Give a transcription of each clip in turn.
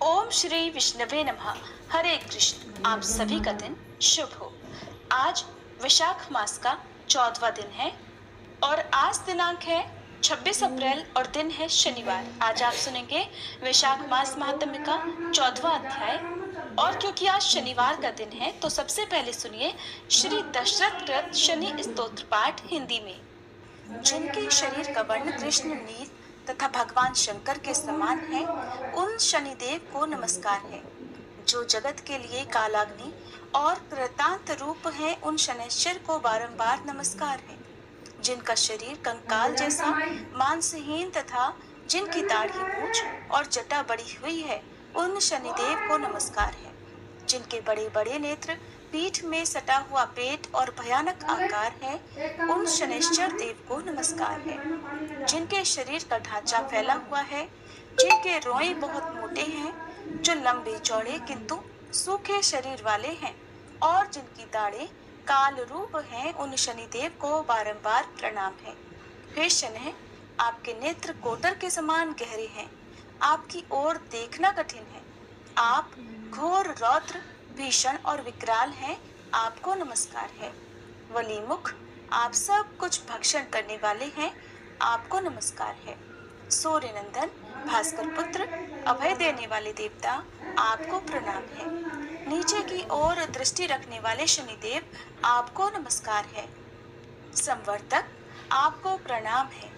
ओम श्री विष्णवे नमः। हरे कृष्ण। आप सभी का दिन शुभ हो। आज वैशाख मास का 14वां दिन है और आज दिनांक है 26 अप्रैल और दिन है शनिवार। आज आप सुनेंगे वैशाख मास महात्म्य का 14वां अध्याय। और क्योंकि आज शनिवार का दिन है तो सबसे पहले सुनिए श्री दशरथ कृत शनि स्तोत्र पाठ हिंदी में। जिनके शरीर का वर्ण कृष्ण नील तथा भगवान शंकर के समान है, उन शनिदेव को नमस्कार है। जो जगत के लिए कालाग्नि और कृतांत रूप है, उन शनैश्चर को बारंबार नमस्कार है। जिनका शरीर कंकाल जैसा मांसहीन तथा जिनकी दाढ़ी मूछ और जटा बड़ी हुई है, उन शनिदेव को नमस्कार है। जिनके बड़े बड़े नेत्र, पीठ में सटा हुआ पेट और भयानक आकार है, उन शनैश्चर देव को नमस्कार है। जिनके शरीर का ढांचा फैला हुआ है, जिनके रोए बहुत मोटे हैं, जो लंबे चौड़े किंतु सूखे शरीर वाले हैं और जिनकी दाढ़ें काल रूप हैं, उन शनिदेव को बारंबार प्रणाम है। हे शनैः, आपके नेत्र कोटर के समान गहरे हैं, आपकी ओर देखना कठिन है। आप घोर रौद्र भीषण और विकराल हैं, आपको नमस्कार है। वली मुख, आप सब कुछ भक्षण करने वाले हैं, आपको नमस्कार है। सूर्य नंदन, भास्कर पुत्र, अभय देने वाले देवता, आपको प्रणाम है। नीचे की ओर दृष्टि रखने वाले शनिदेव, आपको नमस्कार है। संवर्तक, आपको प्रणाम है।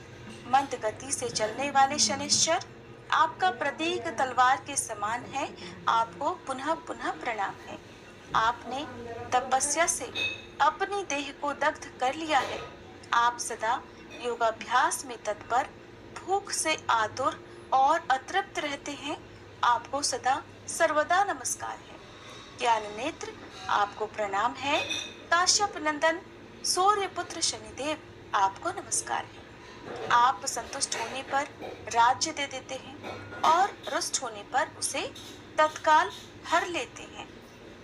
मंद गति से चलने वाले शनिश्चर, आपका प्रतीक तलवार के समान है, आपको पुनः पुनः प्रणाम है। आपने तपस्या से अपनी देह को दग्ध कर लिया है। आप सदा योगाभ्यास में तत्पर, भूख से आतुर और अतृप्त रहते हैं, आपको सदा सर्वदा नमस्कार है। ज्ञान नेत्र, आपको प्रणाम है। काश्यप नंदन सूर्य पुत्र शनिदेव, आपको नमस्कार है। आप संतुष्ट होने पर राज्य दे देते हैं और रुष्ट होने पर उसे तत्काल हर लेते हैं।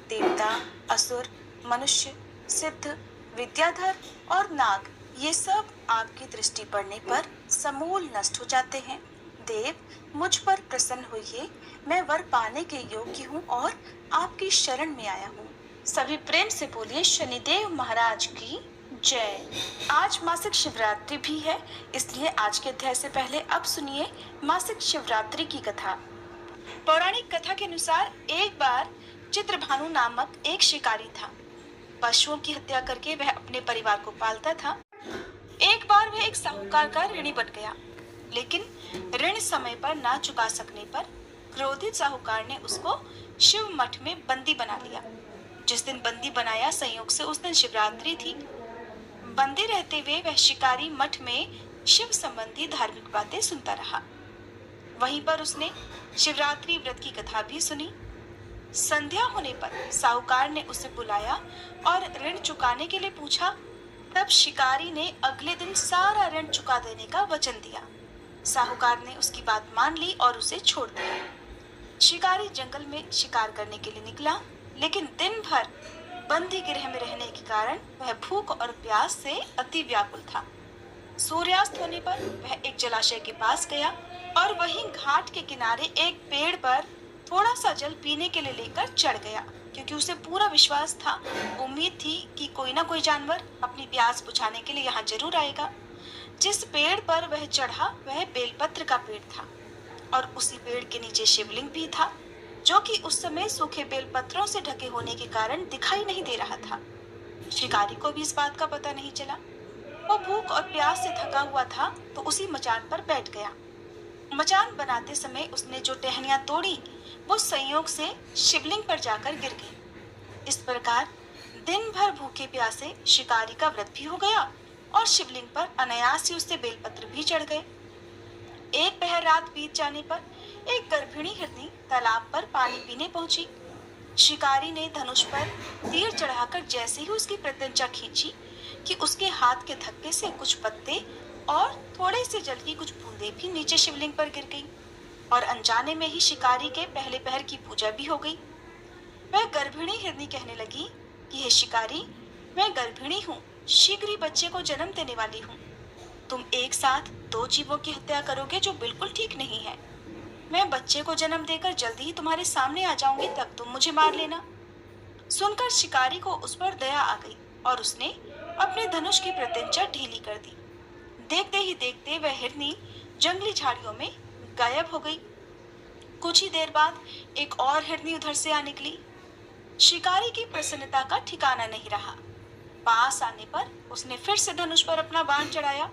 देवता, असुर, मनुष्य, सिद्ध, विद्याधर और नाग, ये सब आपकी दृष्टि पड़ने पर समूल नष्ट हो जाते हैं। देव, मुझ पर प्रसन्न होइए, मैं वर पाने के योग्य हूँ और आपकी शरण में आया हूँ। सभी प्रेम से बोलिए शनिदेव महाराज की जय। आज मासिक शिवरात्रि भी है, इसलिए आज के अध्याय से पहले अब सुनिए मासिक शिवरात्रि की कथा। पौराणिक कथा के अनुसार एक बार चित्रभानु नामक एक शिकारी था। पशुओं की हत्या करके वह अपने परिवार को पालता था। एक बार वह एक साहूकार का ऋणी बन गया, लेकिन ऋण समय पर ना चुका सकने पर क्रोधित साहूकार ने उसको शिव मठ में बंदी बना लिया। जिस दिन बंदी बनाया, संयोग से उस दिन शिवरात्रि थी। बंदी रहते हुए वह शिकारी मठ में शिव संबंधी धार्मिक बातें सुनता रहा। वहीं पर उसने शिवरात्रि व्रत की कथा भी सुनी। संध्या होने पर साहूकार ने उसे बुलाया और ऋण चुकाने के लिए पूछा। तब शिकारी ने अगले दिन सारा ऋण चुका देने का वचन दिया। साहूकार ने उसकी बात मान ली और उसे छोड़ दिया। शिकारी जंगल में शिकार करने के लिए निकला, लेकिन दिन भर बंदी गृह में रहने के कारण वह भूख और प्यास से अति व्याकुल था। सूर्यास्त होने पर वह एक जलाशय के पास गया और वहीं घाट के किनारे एक पेड़ पर थोड़ा सा जल पीने के लिए लेकर चढ़ गया, क्योंकि उसे पूरा विश्वास था, उम्मीद थी कि कोई ना कोई जानवर अपनी प्यास बुझाने के लिए यहाँ जरूर आएगा। जिस पेड़ पर वह चढ़ा वह बेलपत्र का पेड़ था और उसी पेड़ के नीचे शिवलिंग भी था, जो कि उस समय सूखे बेलपत्रों से ढके होने के कारण दिखाई नहीं दे रहा था। शिकारी को भी इस बात का पता नहीं चला। वो भूख और प्यास से थका हुआ था तो उसी मचान पर बैठ गया। मचान बनाते समय उसने जो टहनियां तोड़ी वो संयोग से शिवलिंग पर जाकर गिर गई। इस प्रकार दिन भर भूखे प्यासे शिकारी का व्रत भी हो गया और शिवलिंग पर अनायास ही उससे बेलपत्र भी चढ़ गए। एक पहर रात बीत जाने पर एक गर्भिणी हिरनी तालाब पर पानी पीने पहुंची। शिकारी ने धनुष पर तीर चढ़ाकर जैसे ही उसकी प्रत्यंचा खींची कि उसके हाथ के धक्के से कुछ पत्ते और थोड़े से जल की कुछ बूंदें भी नीचे शिवलिंग पर गिर गईं और अनजाने में ही शिकारी के पहले पहर की पूजा भी हो गई। वह गर्भिणी हिरनी कहने लगी कि हे शिकारी, मैं गर्भिणी हूँ, शीघ्र ही बच्चे को जन्म देने वाली हूँ। तुम एक साथ दो जीवों की हत्या करोगे जो बिल्कुल ठीक नहीं है। मैं बच्चे को जन्म देकर जल्दी ही तुम्हारे सामने आ जाऊंगी, तब तुम मुझे मार लेना। सुनकर शिकारी को उस पर दया आ गई और उसने अपने धनुष की प्रत्यंचा ढीली कर दी। देखते ही देखते वह हिरनी जंगली झाड़ियों में गायब हो गई। कुछ ही देर बाद एक और हिरनी उधर से आ निकली। शिकारी की प्रसन्नता का ठिकाना नहीं रहा। पास आने पर उसने फिर से धनुष पर अपना बाण चढ़ाया।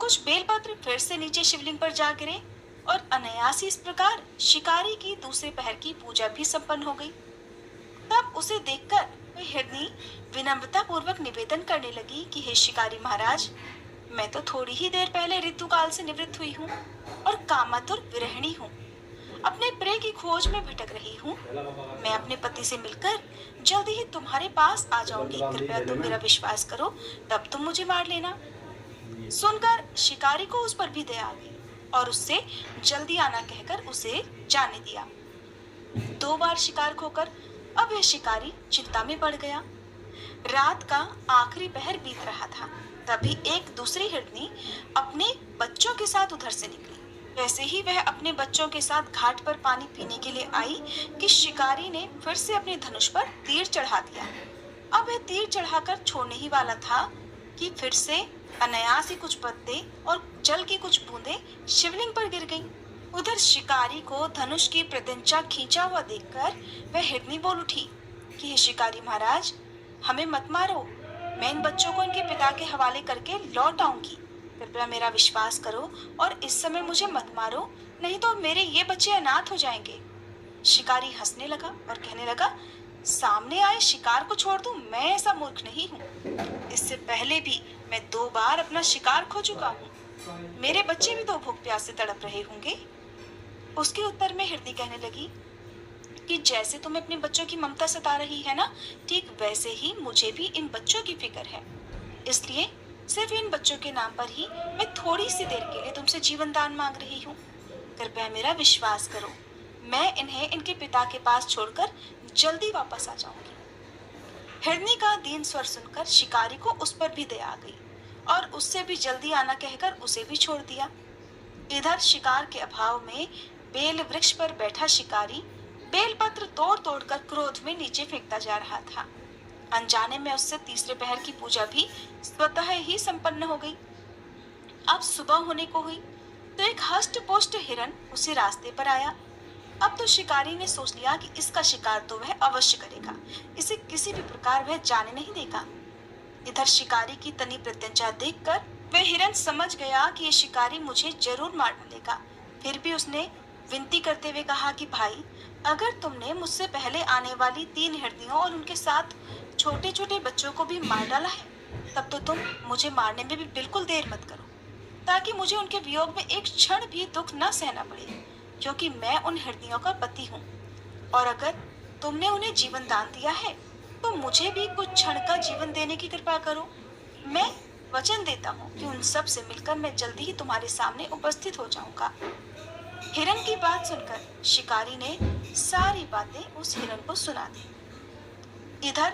कुछ बेलपत्र फिर से नीचे शिवलिंग पर जा गिरे और अनायास इस प्रकार शिकारी की दूसरे पहर की पूजा भी संपन्न हो गई। तब उसे देखकर वह हिरनी विनम्रता पूर्वक निवेदन करने लगी कि हे शिकारी महाराज, मैं तो थोड़ी ही देर पहले ऋतुकाल से निवृत्त हुई हूँ और कामातुर विरहिणी हूँ। अपने प्रिय की खोज में भटक रही हूँ। मैं अपने पति से मिलकर जल्दी ही तुम्हारे पास आ जाऊंगी। कृपया तुम मेरा विश्वास करो, तब तुम मुझे मार लेना। सुनकर शिकारी को उस पर भी दया आ गई और उससे जल्दी आना कहकर उसे जाने दिया। 2 बार शिकार खोकर अब यह शिकारी चिंता में पड़ गया। रात का आखिरी पहर बीत रहा था। तभी एक दूसरी हिरनी अपने बच्चों के साथ उधर से निकली। वैसे ही वह अपने बच्चों के साथ घाट पर पानी पीने के लिए आई कि शिकारी ने फिर से अपने धनुष पर तीर चढ़ा दिया। अब वह तीर चढ़ाकर छोड़ने ही वाला था कि फिर से अनायास ही कुछ पत्ते और जल की कुछ बूंदें शिवलिंग पर गिर गईं। उधर शिकारी को धनुष की प्रत्यंचा खींचा हुआ देखकर वह हिरनी बोल उठी कि हे शिकारी महाराज, हमें मत मारो। मैं इन बच्चों को इनके पिता के हवाले करके लौट आऊंगी। कृपया मेरा विश्वास करो और इस समय मुझे मत मारो, नहीं तो मेरे ये बच्चे अनाथ हो जाएंगे। शिकारी हंसने लगा और कहने लगा, सामने आए शिकार को छोड़ दूं? मैं ऐसा मूर्ख नहीं हूँ। इससे पहले भी मैं 2 बार अपना शिकार खो चुका हूँ। मेरे बच्चे भी तो भूख प्यास से तड़प रहे होंगे। उसके उत्तर में हिरनी कहने लगी कि जैसे तुम्हें अपने बच्चों की ममता सता रही है ना, ठीक वैसे ही मुझे भी इन बच्चों की फिक्र है। इसलिए सिर्फ इन बच्चों के नाम पर ही मैं थोड़ी सी देर के लिए तुमसे जीवन दान मांग रही हूँ। कृपया मेरा विश्वास करो, मैं इन्हें इनके पिता के पास छोड़कर जल्दी वापस आ जाऊंगी। हिरनी का दीन स्वर सुनकर शिकारी को उस पर भी दया आ गई और उससे भी जल्दी आना कहकर उसे भी छोड़ दिया। इधर शिकार के अभाव में बेल वृक्ष पर बैठा शिकारी बेलपत्र तोड़ तोड़ कर क्रोध में नीचे फेंकता जा रहा था। अनजाने में उससे तीसरे पहर की पूजा भी स्वतः ही संपन्न हो गई। अब सुबह होने को हुई तो एक हष्ट पुष्ट हिरन उसी रास्ते पर आया। अब तो शिकारी ने सोच लिया कि इसका शिकार तो वह अवश्य करेगा, इसे किसी भी प्रकार वह जाने नहीं देगा। इधर शिकारी की तनी प्रत्यंचा देखकर वह हिरन समझ गया कि ये शिकारी मुझे जरूर मार डालेगा। फिर भी उसने विनती करते हुए कहा कि भाई, अगर तुमने मुझसे पहले आने वाली 3 हिरनियों और उनके साथ छोटे छोटे बच्चों को भी मार डाला है, तब तो तुम मुझे मारने में भी बिल्कुल देर मत करो, ताकि मुझे उनके वियोग में एक क्षण भी दुख न सहना पड़े, क्योंकि मैं उन हिरनियों का पति हूँ। और अगर तुमने उन्हें जीवन दान दिया है तो मुझे भी कुछ क्षण का जीवन देने की कृपा करो। मैं वचन देता हूँ कि उन सब से मिलकर मैं जल्दी ही तुम्हारे सामने उपस्थित हो जाऊंगा। हिरन की बात सुनकर शिकारी ने सारी बातें उस हिरन को सुना दी। इधर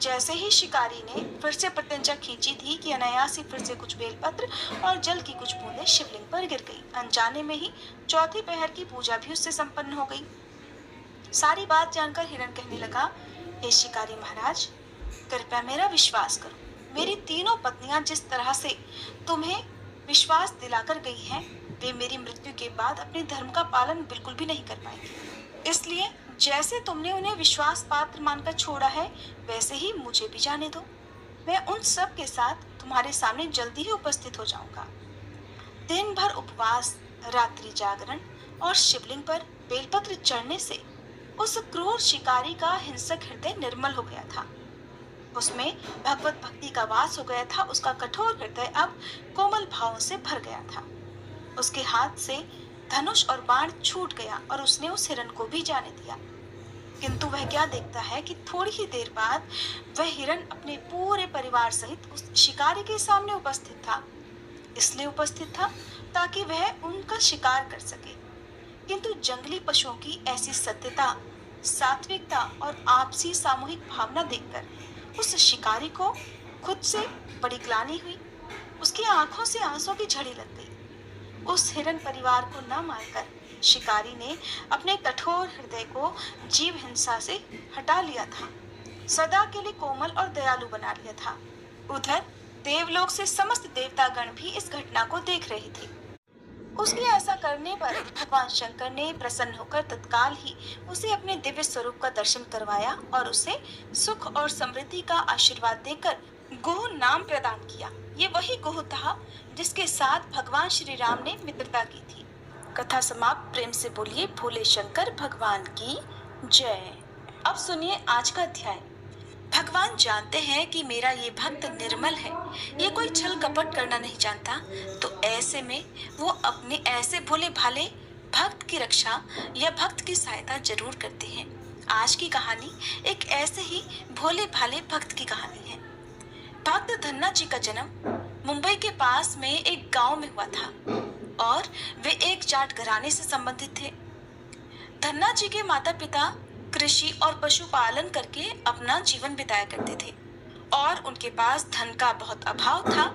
जैसे ही शिकारी ने फिर से प्रत्यंचा खींची थी कि अनायास ही फिर से कुछ बेलपत्र और जल की कुछ बूंदें शिवलिंग पर गिर गई। अनजाने में ही चौथे पहर की पूजा भी उससे संपन्न हो गई। सारी बात जानकर हिरन कहने लगा, हे शिकारी महाराज, कृपया मेरा विश्वास करो। मेरी तीनों पत्नियां जिस तरह से तुम्हें विश्वास दिलाकर गई हैं, वे मेरी मृत्यु के बाद अपने धर्म का पालन बिल्कुल भी नहीं कर पाएंगे। इसलिए जैसे तुमने उन्हें विश्वास पात्र मानकर छोड़ा है, वैसे ही मुझे भी जाने दो। मैं उन सब के साथ तुम्हारे सामने जल्दी ही उपस्थित हो जाऊंगा। दिन भर उपवास, रात्रि जागरण और शिवलिंग पर बेलपत्र चढ़ने से उस क्रूर शिकारी का हिंसक हृदय निर्मल हो गया था। उसमें भगवत भक्ति का वास हो गया था। उसका कठोर हृदय अब कोमल भावों से भर गया था। उसके हाथ से धनुष और बाण छूट गया और उसने उस हिरन को भी जाने दिया। किंतु वह क्या देखता है कि थोड़ी ही देर बाद वह हिरन अपने पूरे परिवार सहित उस शिकारी के सामने उपस्थित था। इसलिए उपस्थित था ताकि वह उनका शिकार कर सके। किंतु जंगली पशुओं की ऐसी सत्यता, सात्विकता और आपसी सामूहिक भावना देखकर उस शिकारी को खुद से बड़ी ग्लानि हुई। उसकी आंखों से आंसू की झड़ी लग गई। उस हिरन परिवार को न मारकर शिकारी ने अपने कठोर हृदय को जीव हिंसा से हटा लिया था, सदा के लिए कोमल और दयालु बना लिया था। उधर देवलोक से समस्त देवतागण भी इस घटना को देख रहे थे। उसके ऐसा करने पर भगवान शंकर ने प्रसन्न होकर तत्काल ही उसे अपने दिव्य स्वरूप का दर्शन करवाया और उसे सुख और समृद्धि का आशीर्वाद देकर गुह नाम प्रदान किया। ये वही गुह था जिसके साथ भगवान श्री राम ने मित्रता की थी। कथा समाप्त। प्रेम से बोलिए भोले शंकर भगवान की जय। अब सुनिए आज का अध्याय। भगवान जानते हैं कि मेरा ये भक्त निर्मल है, ये कोई छल कपट करना नहीं जानता, तो ऐसे में वो अपने ऐसे भोले भाले भक्त की रक्षा या भक्त की सहायता जरूर करते हैं। आज की कहानी एक ऐसे ही भोले भाले भक्त की कहानी है। भक्त धन्ना जी का जन्म मुंबई के पास में एक गांव में हुआ था और वे एक जाट घराने से संबंधित थे। धन्ना जी के माता पिता कृषि और पशुपालन करके अपना जीवन बिताया करते थे और उनके पास धन का बहुत अभाव था।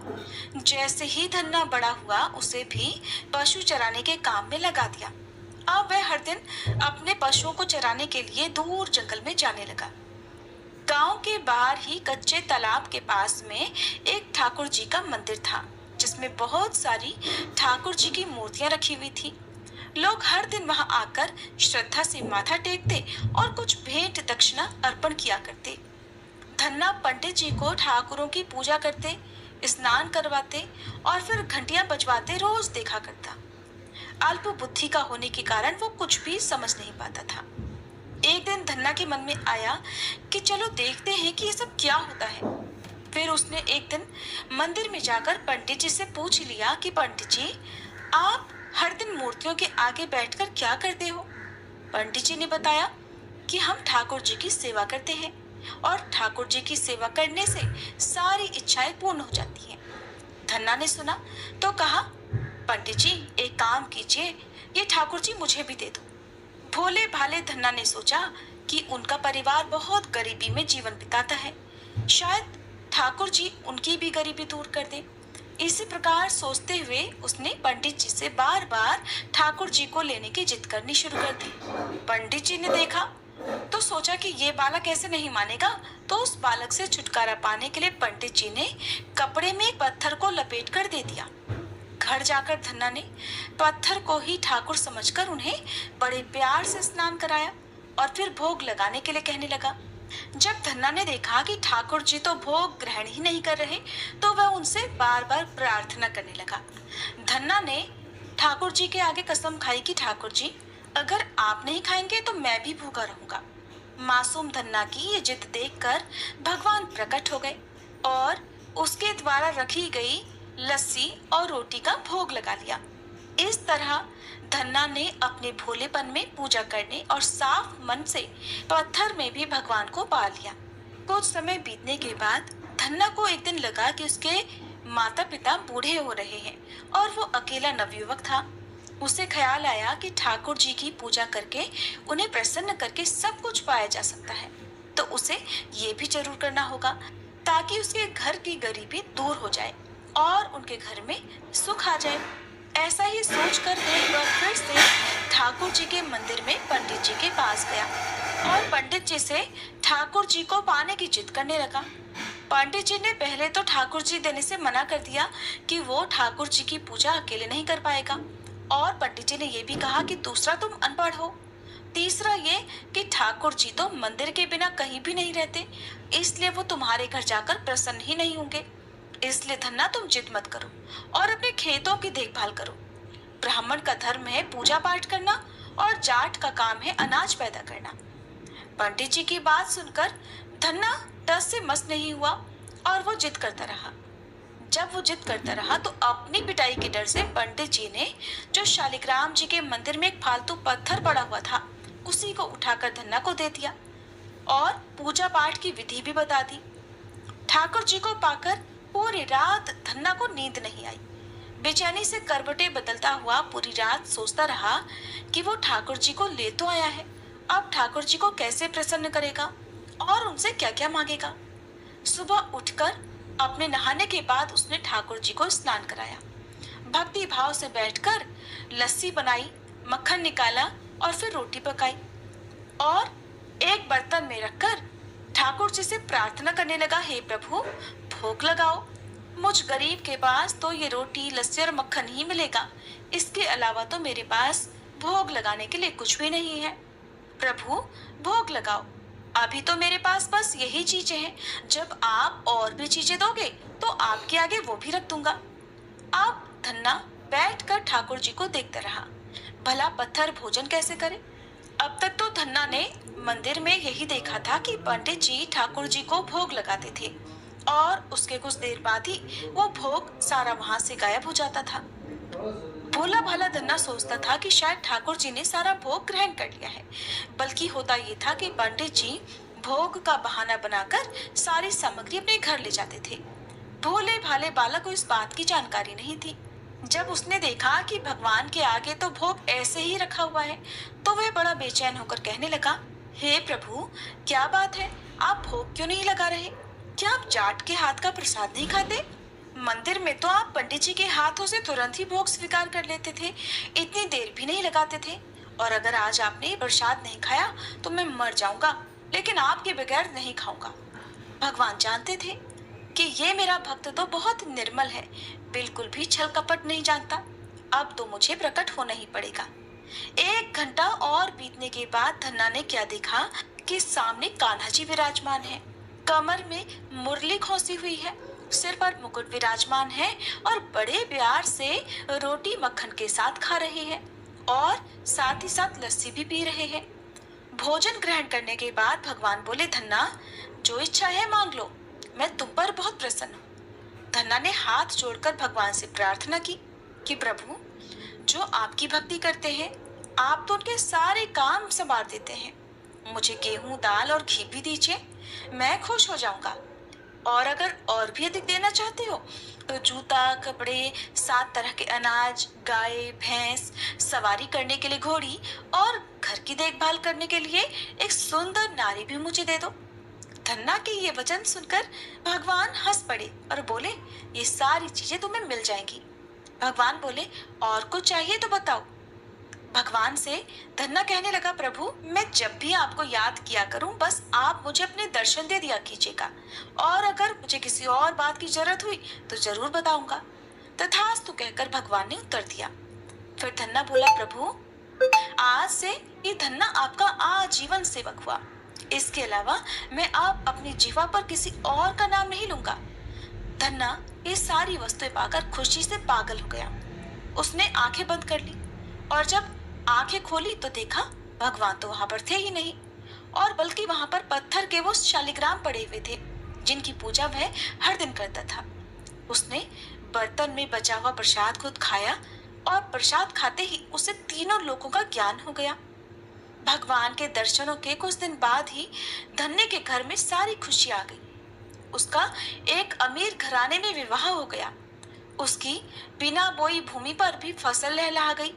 जैसे ही धन्ना बड़ा हुआ उसे भी पशु चराने के काम में लगा दिया। अब वह हर दिन अपने पशुओं को चराने के लिए दूर जंगल में जाने लगा। गांव के बाहर ही कच्चे तालाब के पास में एक ठाकुर जी का मंदिर था, जिसमें बहुत सारी ठाकुर जी की मूर्तियां रखी हुई थी। लोग हर दिन वहां आकर श्रद्धा से माथा टेकते और कुछ भेंट दक्षिणा अर्पण किया करते। धन्ना पंडित जी को ठाकुरों की पूजा करते, स्नान करवाते और फिर घंटियां बजवाते रोज देखा करता। अल्प बुद्धि का होने के कारण वो कुछ भी समझ नहीं पाता था। एक दिन धन्ना के मन में आया कि चलो देखते हैं कि ये सब क्या होता है। फिर उसने एक दिन मंदिर में जाकर पंडित जी से पूछ लिया कि पंडित जी, आप हर दिन मूर्तियों के आगे बैठकर क्या करते हो? पंडित जी ने बताया कि हम ठाकुर जी की सेवा करते हैं और ठाकुर जी की सेवा करने से सारी इच्छाएं पूर्ण हो जाती हैं। धन्ना ने सुना तो कहा, पंडित जी एक काम कीजिए, ये ठाकुर जी मुझे भी दे दो। भोले भाले धन्ना ने सोचा कि उनका परिवार बहुत गरीबी में जीवन बिताता है, शायद ठाकुर जी उनकी भी गरीबी दूर कर दे। इसी प्रकार सोचते हुए उसने पंडित जी से बार बार ठाकुर जी को लेने की जिद करनी शुरू कर दी। पंडित जी ने देखा तो सोचा कि ये बालक ऐसे नहीं मानेगा, तो उस बालक से छुटकारा पाने के लिए पंडित जी ने कपड़े में एक पत्थर को लपेट कर दे दिया। घर जाकर धन्ना ने पत्थर को ही ठाकुर समझकर उन्हें बड़े प्यार से स्नान कराया और फिर भोग लगाने के लिए कहने लगा। जब धन्ना ने देखा कि ठाकुर जी तो भोग ग्रहण ही नहीं कर रहे, तो वह उनसे बार बार प्रार्थना करने लगा। धन्ना ने ठाकुर जी के आगे कसम खाई कि ठाकुर जी, अगर आप नहीं खाएंगे तो मैं भी भूखा रहूंगा। मासूम धन्ना की ये जिद देखकर भगवान प्रकट हो गए और उसके द्वारा रखी गई लस्सी और रोटी का भोग लगा लिया। इस तरह धन्ना ने अपने भोलेपन में पूजा करने और साफ मन से पत्थर में भी भगवान को पा लिया। कुछ समय बीतने के बाद धन्ना को एक दिन लगा कि उसके माता पिता बूढ़े हो रहे हैं और वो अकेला नवयुवक था। उसे ख्याल आया कि ठाकुर जी की पूजा करके उन्हें प्रसन्न करके सब कुछ पाया जा सकता है, तो उसे ये भी जरूर करना होगा ताकि उसके घर की गरीबी दूर हो जाए और उनके घर में सुख आ जाए। ऐसा ही सोचकर वह फिर से ठाकुर जी के मंदिर में पंडित जी के पास गया और पंडित जी से ठाकुर जी को पाने की जिद करने लगा। पंडित जी ने पहले तो ठाकुर जी देने से मना कर दिया कि वो ठाकुर जी की पूजा अकेले नहीं कर पाएगा, और पंडित जी ने ये भी कहा कि दूसरा तुम अनपढ़ हो, तीसरा ये कि ठाकुर जी तो मंदिर के बिना कहीं भी नहीं रहते, इसलिए वो तुम्हारे घर जाकर प्रसन्न ही नहीं होंगे। इसलिए धन्ना तुम जिद मत करो और अपने खेतों की देखभाल करो। ब्राह्मण का धर्म है पूजा पाठ करना और जाट का काम है अनाज पैदा करना। पंडित जी की बात सुनकर धन्ना टस से मस नहीं हुआ और वो जिद करता रहा। जब वो जिद करता रहा तो अपनी पिटाई के डर से पंडित जी ने जो शालिग्राम जी के मंदिर में एक फालतू पत्थर पड़ा हुआ था उसी को उठाकर धन्ना को दे दिया और पूजा पाठ की विधि भी बता दी। ठाकुर जी को पाकर पूरी रात धन्ना को नींद नहीं आई। बेचैनी से करवटें बदलता हुआ पूरी रात सोचता रहा कि वो ठाकुर जी को ले तो आया है, अब ठाकुर जी को कैसे प्रसन्न करेगा और उनसे क्या क्या मांगेगा। सुबह उठकर अपने नहाने के बाद उसने ठाकुर जी को स्नान कराया। भक्ति भाव से बैठकर लस्सी बनाई मक्खन निकाला और फिर रोटी पकाई और एक बर्तन में रखकर ठाकुर जी से प्रार्थना करने लगा, हे प्रभु भोग लगाओ, मुझ गरीब के पास तो ये रोटी लस्सी और मक्खन ही मिलेगा, इसके अलावा तो मेरे पास भोग लगाने के लिए कुछ भी नहीं है। प्रभु भोग लगाओ, अभी तो मेरे पास बस यही चीजें हैं, जब आप और भी चीजें दोगे तो आपके आगे वो भी रख दूंगा। अब धन्ना बैठकर ठाकुर जी को देखता रहा, भला पत्थर भोजन कैसे करे। अब तक तो धन्ना ने मंदिर में यही देखा था कि पंडित जी ठाकुर जी को भोग लगाते थे और उसके कुछ देर बाद ही वो भोग सारा वहां से गायब हो जाता था। भोला भाला धन्ना सोचता था कि शायद ठाकुर जी ने सारा भोग ग्रहण कर लिया है, बल्कि होता ये था कि पंडित जी भोग का बहाना बनाकर सारी सामग्री अपने घर ले जाते थे। भोले भाले बालक को इस बात की जानकारी नहीं थी। जब उसने देखा कि भगवान के आगे तो भोग ऐसे ही रखा हुआ है, तो वह बड़ा बेचैन होकर कहने लगा, हे प्रभु क्या बात है, आप भोग क्यों नहीं लगा रहे? क्या आप जाट के हाथ का प्रसाद नहीं खाते? मंदिर में तो आप पंडित जी के हाथों से तुरंत ही भोग स्वीकार कर लेते थे, इतनी देर भी नहीं लगाते थे। और अगर आज आपने प्रसाद नहीं खाया तो मैं मर जाऊंगा, लेकिन आपके बगैर नहीं खाऊंगा। भगवान जानते थे कि ये मेरा भक्त तो बहुत निर्मल है, बिल्कुल भी छल कपट नहीं जानता, अब तो मुझे प्रकट होना ही पड़ेगा। 1 घंटा और बीतने के बाद धन्ना ने क्या देखा कि सामने कान्हा जी विराजमान है, कमर में मुरली खोसी हुई है, सिर पर मुकुट विराजमान है और बड़े प्यार से रोटी मक्खन के साथ खा रहे हैं और साथ ही साथ लस्सी भी पी रहे हैं। भोजन ग्रहण करने के बाद भगवान बोले, धन्ना जो इच्छा है मांग लो, मैं तुम पर बहुत प्रसन्न हूँ। धन्ना ने हाथ जोड़कर भगवान से प्रार्थना की कि प्रभु जो आपकी भक्ति करते हैं आप तो उनके सारे काम संभाल देते हैं, मुझे गेहूं दाल और घी भी दीजिए, मैं खुश हो जाऊंगा। और अगर और भी अधिक देना चाहते हो तो जूता कपड़े 7 तरह के अनाज, गाय भैंस, सवारी करने के लिए घोड़ी और घर की देखभाल करने के लिए एक सुंदर नारी भी मुझे दे दो। धन्ना के ये वचन सुनकर भगवान हंस पड़े और बोले, ये सारी चीजें तुम्हें मिल जाएंगी। भगवान बोले, और कुछ चाहिए तो बताओ। भगवान से धन्ना कहने लगा, प्रभु मैं जब भी आपको याद किया करूं बस आप मुझे अपने दर्शन दे दिया कीजिएगा, और अगर मुझे किसी और बात की जरूरत हुई तो जरूर बताऊंगा। तथास्तु कहकर भगवान ने उत्तर दिया। फिर धन्ना बोला, प्रभु आज से ये धन्ना आपका आजीवन सेवक हुआ, इसके अलावा मैं अब अपनी जीवा पर किसी और का नाम नहीं लूंगा। धन्ना ये सारी वस्तुएं पाकर खुशी से पागल हो गया। उसने आंखें बंद कर ली और जब आंखें खोली तो देखा भगवान तो वहां पर थे ही नहीं, और बल्कि वहां पर पत्थर के वो शालिग्राम पड़े हुए थे जिनकी पूजा वह हर दिन करता था। उसने बर्तन में बचा हुआ प्रसाद खुद खाया और प्रसाद खाते ही उसे तीनों लोकों का ज्ञान हो गया। भगवान के दर्शनों के कुछ दिन बाद ही धन्ने के घर में सारी खुशी आ गई। उसका एक अमीर घराने में विवाह हो गया। उसकी बिना बोई भूमि पर भी फसल लहलहा गई।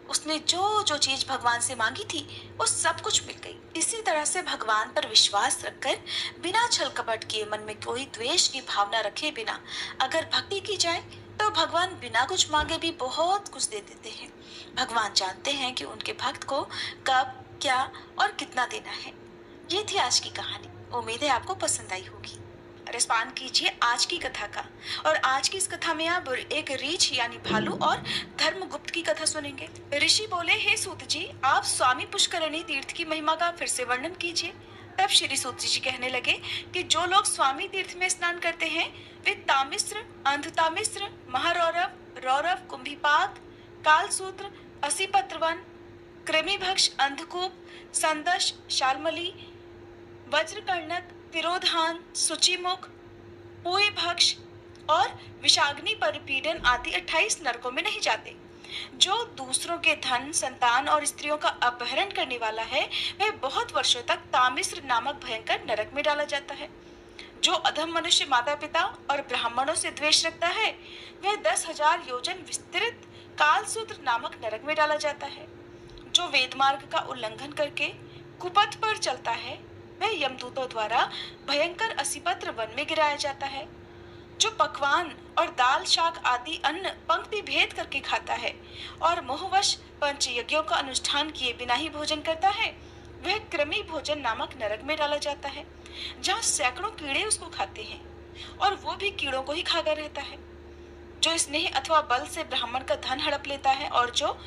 उसने जो जो चीज भगवान से मांगी थी वो सब कुछ मिल गई। इसी तरह से भगवान पर विश्वास रखकर बिना छल कपट किए, मन में कोई द्वेष की भावना रखे बिना अगर भक्ति की जाए तो भगवान बिना कुछ मांगे भी बहुत कुछ दे देते हैं। भगवान जानते हैं कि उनके भक्त को कब क्या और कितना देना है। ये थी आज की कहानी। उम्मीद है आपको पसंद आई होगी। रिस्पॉन्ड कीजिए आज की कथा का। और आज की इस कथा में आप एक रीछ यानी भालू और धर्मगुप्त की कथा सुनेंगे। ऋषि बोले, हे सूत जी आप स्वामी पुष्करणी तीर्थ की महिमा का फिर से वर्णन कीजिए। तब श्री सूत जी कहने लगे कि जो लोग स्वामी तीर्थ में स्नान करते हैं वे तामिश्र, अंधतामिश्र, महारौरव, रौरव, कुंभीपाक, कालसूत्र, असीपत्रवन, कृमिभक्ष, अंधकूप, संदश, शालमली, वज्रकर्णक, तिरोधान, सुचिमुख, पुए भक्ष और विषाग्नि परिपीडन आदि 28 नरकों में नहीं जाते। जो दूसरों के धन, संतान और स्त्रियों का अपहरण करने वाला है वह बहुत वर्षों तक तामिश्र नामक भयंकर नरक में डाला जाता है। जो अधम मनुष्य माता पिता और ब्राह्मणों से द्वेष रखता है वह 10,000 योजन विस्तृत कालसूत्र नामक नरक में डाला जाता है। जो वेद मार्ग का उल्लंघन करके कुपथ पर चलता है वह यमदूतों द्वारा भयंकर असीपत्र वन में गिराया जाता है। जो पकवान और दाल शाक आदि अन्न पंक्ति भेद करके खाता है और मोहवश पंच यज्ञों का अनुष्ठान किए बिना ही भोजन करता है, वह कृमि भोजन नामक नरक में डाला जाता है, जहाँ सैकड़ों कीड़े उसको खाते हैं और वो भी कीड़ों को ही खाकर रहता है। जो स्नेह अथवा बल से ब्राह्मण का धन हड़प लेता है और जो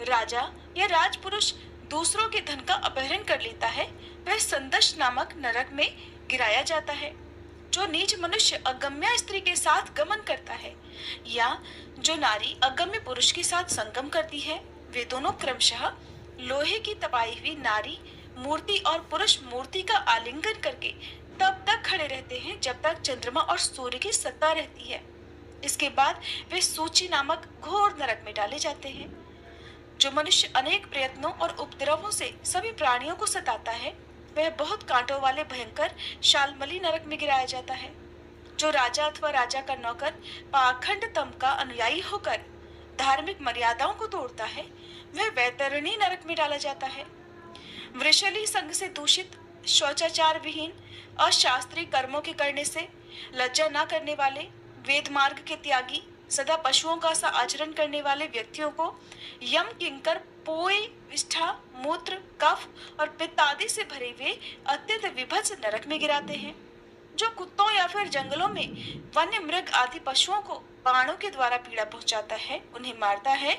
राजा या राजपुरुष दूसरों के धन का अपहरण कर लेता है, वह संदश नामक नरक में गिराया जाता है। जो नीच मनुष्य अगम्य स्त्री के साथ गमन करता है या जो नारी अगम्य पुरुष के साथ संगम करती है, वे दोनों क्रमशः लोहे की तपाई हुई नारी मूर्ति और पुरुष मूर्ति का आलिंगन करके तब तक खड़े रहते हैं जब तक चंद्रमा और सूर्य की सत्ता रहती है। इसके बाद वे सूची नामक घोर नरक में डाले जाते हैं। जो मनुष्य अनेक प्रयत्नों और उपद्रवों से सभी प्राणियों को सताता है, वह बहुत कांटों वाले भयंकर शालमली नरक में गिराया जाता है। जो राजा अथवा राजा का नौकर पाखंड तम का अनुयायी होकर धार्मिक मर्यादाओं को तोड़ता है, वह वैतरणी नरक में डाला जाता है। वृषली संग से दूषित, शौचाचार विहीन, अशास्त्रीय कर्मों के करने से लज्जा न करने वाले, वेद मार्ग के त्यागी, सदा पशुओं का सा आचरण करने वाले व्यक्तियों को यम किंकर पोए, विष्ठा, मूत्र, कफ और पित्त आदि से भरे हुए अत्यंत विभत्स नरक में गिराते हैं। जो कुत्तों या फिर जंगलों में वन्य मृग आदि पशुओं को बाणों के द्वारा पीड़ा पहुंचाता है, उन्हें मारता है,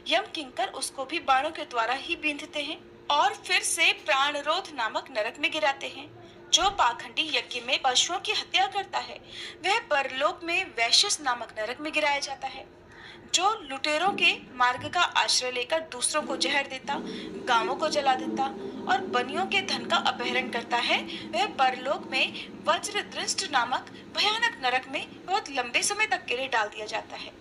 यम किंकर उसको भी बाणों के द्वारा ही बींधते हैं और फिर से प्राणरोध नामक नरक में गिराते हैं। जो पाखंडी यज्ञ में पशुओं की हत्या करता है, वह परलोक में वैश्यस नामक नरक में गिराया जाता है। जो लुटेरों के मार्ग का आश्रय लेकर दूसरों को जहर देता, गांवों को जला देता और बनियों के धन का अपहरण करता है, वह परलोक में वज्र दृष्ट नामक भयानक नरक में बहुत लंबे समय तक के लिए डाल दिया जाता है।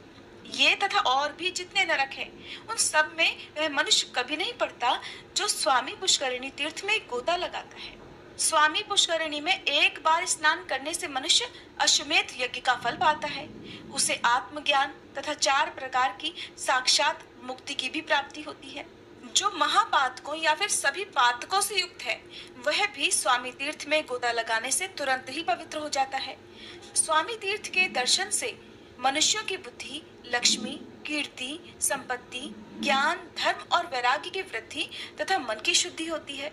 ये तथा और भी जितने नरक हैं, उन सब में वह मनुष्य कभी नहीं पड़ता जो स्वामी पुष्करिणी तीर्थ में गोता लगाता है। स्वामी पुष्करिणी में एक बार स्नान करने से मनुष्य अश्वमेध यज्ञ का फल पाता है। उसे आत्मज्ञान तथा 4 प्रकार की साक्षात मुक्ति की भी प्राप्ति होती है। जो महापातकों या फिर सभी पातकों से युक्त है, वह भी स्वामी तीर्थ में गोता लगाने से तुरंत ही पवित्र हो जाता है। स्वामी तीर्थ के दर्शन से मनुष्यों की बुद्धि, लक्ष्मी, कीर्ति, संपत्ति, ज्ञान, धर्म और वैराग्य की वृद्धि तथा मन की शुद्धि होती है।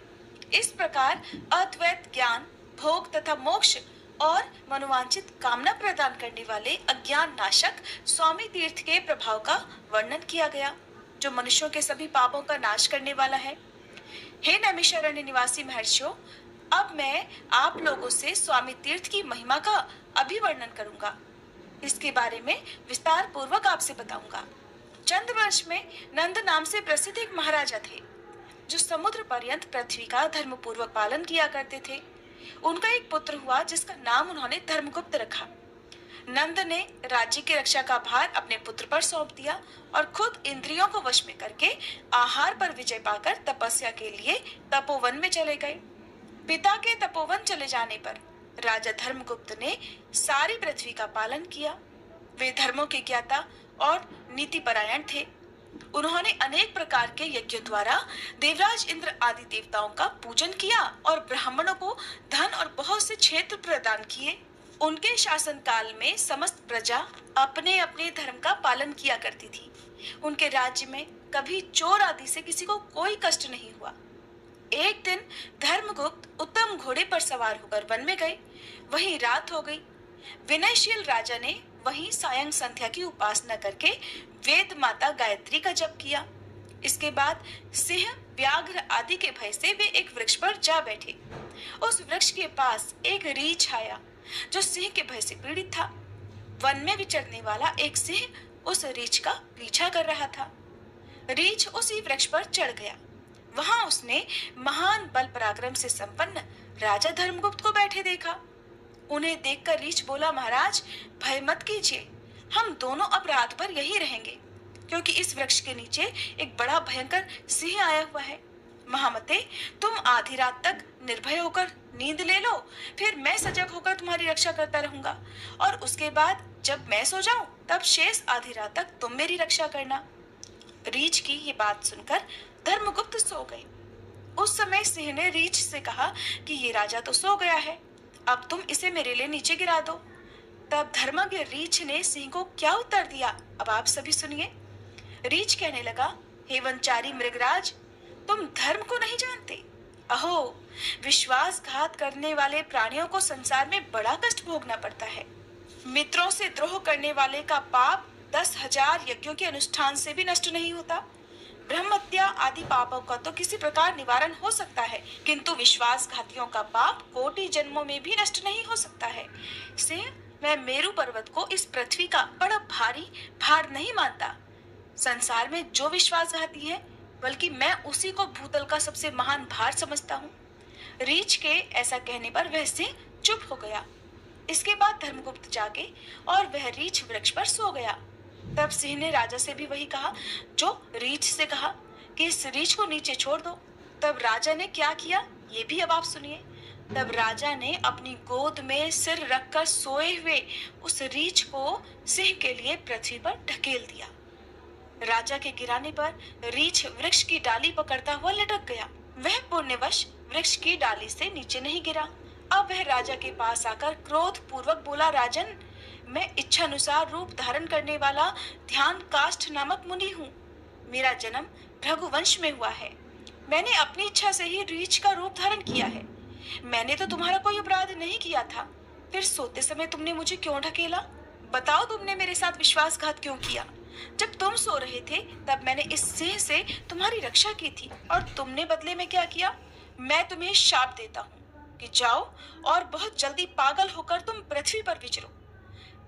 इस प्रकार अद्वैत ज्ञान, भोग तथा मोक्ष और मनोवांछित कामना प्रदान करने वाले अज्ञान नाशक स्वामी तीर्थ के प्रभाव का वर्णन किया गया, जो मनुष्यों के सभी पापों का नाश करने वाला है। हे नैमिषारण्य निवासी महर्षियों, अब मैं आप लोगों से स्वामी तीर्थ की महिमा का अभिवर्णन करूंगा। इसके बारे में विस्तार पूर्वक आपसे बताऊंगा। चंद्रवंश में नंद नाम से प्रसिद्ध एक महाराजा थे, जो समुद्र पर्यंत पृथ्वी का धर्म पूर्वक पालन किया करते थे। उनका एक पुत्र हुआ जिसका नाम उन्होंने धर्मगुप्त रखा। नंद ने राज्य की रक्षा का भार अपने पुत्र पर सौंप दिया और खुद इंद्रियों को वश में करके आहार पर विजय पाकर तपस्या के लिए तपोवन में चले गए। पिता के तपोवन चले जाने पर राजा धर्मगुप्त ने सारी पृथ्वी का पालन किया। वे धर्मों के ज्ञाता और नीति परायण थे। उन्होंने अनेक प्रकार के यज्ञों द्वारा देवराज इंद्र आदि देवताओं का पूजन किया और ब्राह्मणों को धन और बहुत से क्षेत्र प्रदान किए। उनके शासन काल में समस्त प्रजा अपने अपने धर्म का पालन किया करती थी। उनके राज्य में कभी चोर आदि से किसी को कोई कष्ट नहीं हुआ। एक दिन धर्मगुप्त उत्तम घोड़े पर सवार होकर वन में गए। वहीं रात हो गई। विनयशील राजा ने वहीं सायं संध्या की उपासना करके वेद माता गायत्री का जप किया। इसके बाद सिंह, व्याघ्र आदि के भय से वे एक वृक्ष पर जा बैठे। उस वृक्ष के पास एक रीछ आया, जो सिंह के भय से पीड़ित था। वन में विचरने वाला एक सिंह उस रीछ का पीछा कर रहा था। रीछ उसी वृक्ष पर चढ़ गया। वहां उसने महान बल पराक्रम से संपन्न राजा धर्मगुप्त को बैठे देखा। उन्हें देखकर रीछ बोला, महाराज भय मत कीजिए, हम दोनों अब रात भर यहीं रहेंगे, क्योंकि इस वृक्ष के नीचे एक बड़ा भयंकर सिंह आया हुआ है। महामते, तुम आधी रात तक निर्भय होकर नींद ले लो, फिर मैं सजग होकर तुम्हारी रक्षा करता रहूंगा, और उसके बाद जब मैं सो जाऊं तब शेष आधी रात तक तुम मेरी रक्षा करना। रीछ की ये बात सुनकर धर्मगुप्त सो गए। उस समय सिंह ने रीछ से कहा कि ये राजा तो सो गया है, अब तुम इसे मेरे लिए नीचे गिरा दो। तब धर्मज्ञ रीछ ने सिंह को क्या उत्तर दिया, अब आप सभी सुनिए। रीछ कहने लगा, हे वंचारी मृगराज, तुम धर्म को नहीं जानते। अहो, विश्वासघात करने वाले प्राणियों को संसार में बड़ा कष्ट भोगना पड़ता है। मित्रों से द्रोह करने वाले का पाप 10,000 यज्ञों के अनुष्ठान से भी नष्ट नहीं होता। ब्रह्महत्या आदि पापों का तो किसी प्रकार निवारण हो सकता है, किंतु विश्वासघातियों का पाप कोटि जन्मों में भी नष्ट नहीं हो सकता है। सिंह, मैं मेरु पर्वत को इस पृथ्वी का बड़ा भारी भार नहीं मानता। संसार में जो विश्वासघाती है, बल्कि मैं उसी को भूतल का सबसे महान भार समझता हूँ। रीछ के ऐसा कहने पर वह सिंह चुप हो गया। इसके बाद धर्मगुप्त जागे और वह रीछ वृक्ष पर सो गया। तब सिंह ने राजा से भी वही कहा जो रीछ से कहा कि इस रीछ को नीचे छोड़ दो। तब राजा ने क्या किया, ये भी अब आप सुनिए। तब राजा ने अपनी गोद में सिर रखकर सोए हुए उस रीछ को सिंह के लिए पृथ्वी पर ढकेल दिया। राजा के गिराने पर रीछ वृक्ष की डाली पकड़ता हुआ लटक गया। वह पुण्यवश वृक्ष की डाली से नीचे नहीं गिरा। अब वह राजा के पास आकर क्रोध पूर्वक बोला, राजन, मैं इच्छानुसार रूप धारण करने वाला ध्यान काष्ठ नामक मुनि हूँ। मेरा जन्म भृगुवंश में हुआ है। मैंने अपनी इच्छा से ही रीछ का रूप धारण किया है। मैंने तो तुम्हारा कोई अपराध नहीं किया था, फिर सोते समय तुमने मुझे क्यों ढकेला? बताओ, तुमने मेरे साथ विश्वासघात क्यों किया? जब तुम सो रहे थे तब मैंने इस सिंह से तुम्हारी रक्षा की थी, और तुमने बदले में क्या किया? मैं तुम्हें शाप देता हूँ कि जाओ और बहुत जल्दी पागल होकर तुम पृथ्वी पर विचरो।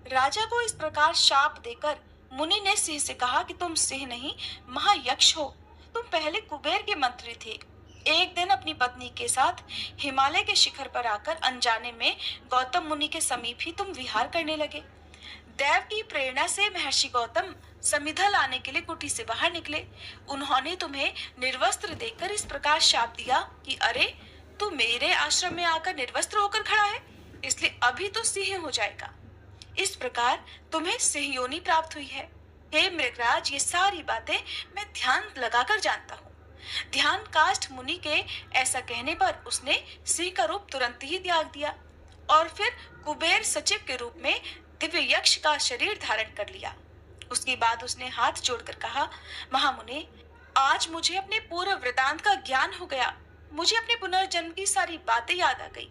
राजा को इस प्रकार शाप देकर मुनि ने सिंह से कहा कि तुम सिंह नहीं, महायक्ष हो। तुम पहले कुबेर के मंत्री थे। एक दिन अपनी पत्नी के साथ हिमालय के शिखर पर आकर अनजाने में गौतम मुनि के समीप ही तुम विहार करने लगे। देव की प्रेरणा से महर्षि गौतम समिधा लाने के लिए कुटी से बाहर निकले। उन्होंने तुम्हें निर्वस्त्र देखकर इस प्रकार शाप दिया कि अरे, तू मेरे आश्रम में आकर निर्वस्त्र होकर खड़ा है, इसलिए अभी तो सिंह हो जाएगा। इस प्रकार तुम्हें सिंह योनि प्राप्त हुई है। हे मृगराज, ये सारी बातें मैं ध्यान लगाकर जानता हूँ। ध्यान काष्ठ मुनि के ऐसा कहने पर उसने सिंह का रूप तुरंत ही त्याग दिया और फिर कुबेर सचिव के रूप में दिव्य यक्ष का शरीर धारण कर लिया। उसके बाद उसने हाथ जोड़कर कहा, महामुनि, आज मुझे अपने पूर्व वृतांत का ज्ञान हो गया। मुझे अपने पुनर्जन्म की सारी बातें याद आ गई।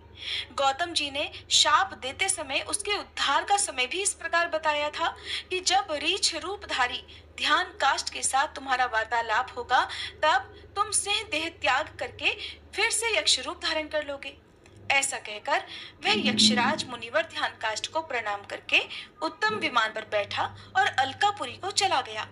गौतम जी ने शाप देते समय उसके उद्धार का समय भी इस प्रकार बताया था कि जब रीछ रूपधारी ध्यान काष्ठ के साथ तुम्हारा वार्तालाप होगा, तब तुम सिंह देह त्याग करके फिर से यक्ष रूप धारण कर लोगे। ऐसा कहकर वह यक्षराज मुनिवर ध्यान काष्ठ को प्रणाम करके उत्तम विमान पर बैठा और अलकापुरी को चला गया।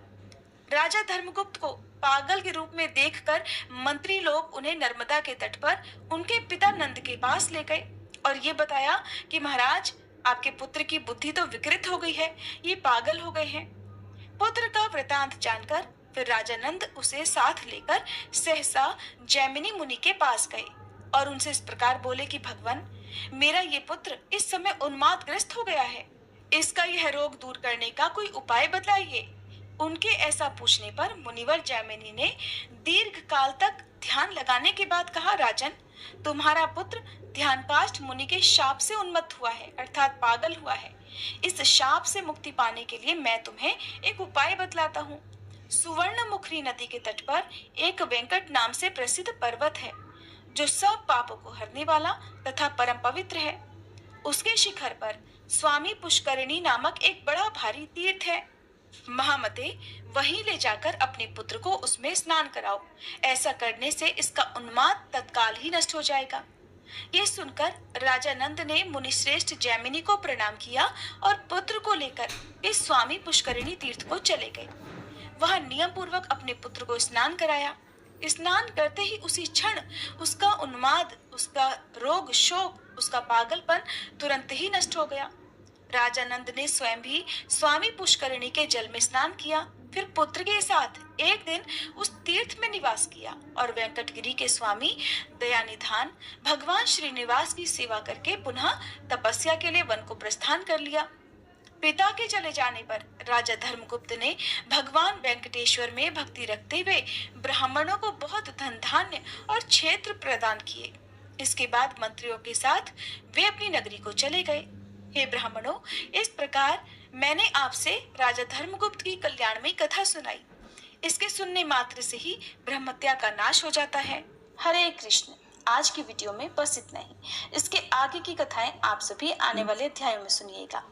राजा धर्मगुप्त को पागल के रूप में देखकर मंत्री लोग उन्हें नर्मदा के तट पर उनके पिता नंद के पास ले गए और ये बताया कि महाराज, आपके पुत्र की बुद्धि तो विकृत हो गई है, ये पागल हो गए हैं। पुत्र का वृतांत जानकर फिर राजा नंद उसे साथ लेकर सहसा जैमिनी मुनि के पास गए और उनसे इस प्रकार बोले कि भगवान, मेरा ये पुत्र इस समय उन्मादग्रस्त हो गया है। इसका यह रोग दूर करने का कोई उपाय बतलाइए। उनके ऐसा पूछने पर मुनिवर जैमिनी ने दीर्घ काल तक ध्यान लगाने के बाद कहा, राजन, तुम्हारा पुत्र ध्यानकाष्ठ मुनि के शाप से उन्मत्त हुआ है, अर्थात पागल हुआ है। इस शाप से मुक्ति पाने के लिए मैं तुम्हें एक उपाय बतलाता हूँ। सुवर्णमुखी नदी के तट पर एक वेंकट नाम से प्रसिद्ध पर्वत है, जो सब पापों को हरने वाला तथा परम पवित्र है। उसके शिखर पर स्वामी पुष्करिणी नामक एक बड़ा भारी तीर्थ है। महामते, वहीं ले जाकर अपने पुत्र को उसमें स्नान कराओ। ऐसा करने से इसका उन्माद तत्काल ही नष्ट हो जाएगा। ये सुनकर राजा नंद ने मुनिश्रेष्ठ जैमिनी को प्रणाम किया और पुत्र को लेकर इस स्वामी पुष्करिणी तीर्थ को चले गए। वहां नियम पूर्वक अपने पुत्र को स्नान कराया। स्नान करते ही उसी क्षण उसका उन्माद, उसका रोग शोक, उसका पागलपन तुरंत ही नष्ट हो गया। राजा नंद ने स्वयं भी स्वामी पुष्करिणी के जल में स्नान किया, फिर पुत्र के साथ एक दिन उस तीर्थ में निवास किया और वेंकटगिरी के स्वामी दयानिधान भगवान श्रीनिवास की सेवा करके पुनः तपस्या के लिए वन को प्रस्थान कर लिया। पिता के चले जाने पर राजा धर्मगुप्त ने भगवान वेंकटेश्वर में भक्ति रखते हुए ब्राह्मणों को बहुत धन धान्य और क्षेत्र प्रदान किए। इसके बाद मंत्रियों के साथ वे अपनी नगरी को चले गए। हे ब्राह्मणों, इस प्रकार मैंने आपसे राजा धर्मगुप्त की कल्याणमयी कथा सुनाई। इसके सुनने मात्र से ही ब्रह्मत्या का नाश हो जाता है। हरे कृष्ण। आज की वीडियो में बस इतना ही। इसके आगे की कथाएं आप सभी आने वाले अध्यायों में सुनिएगा।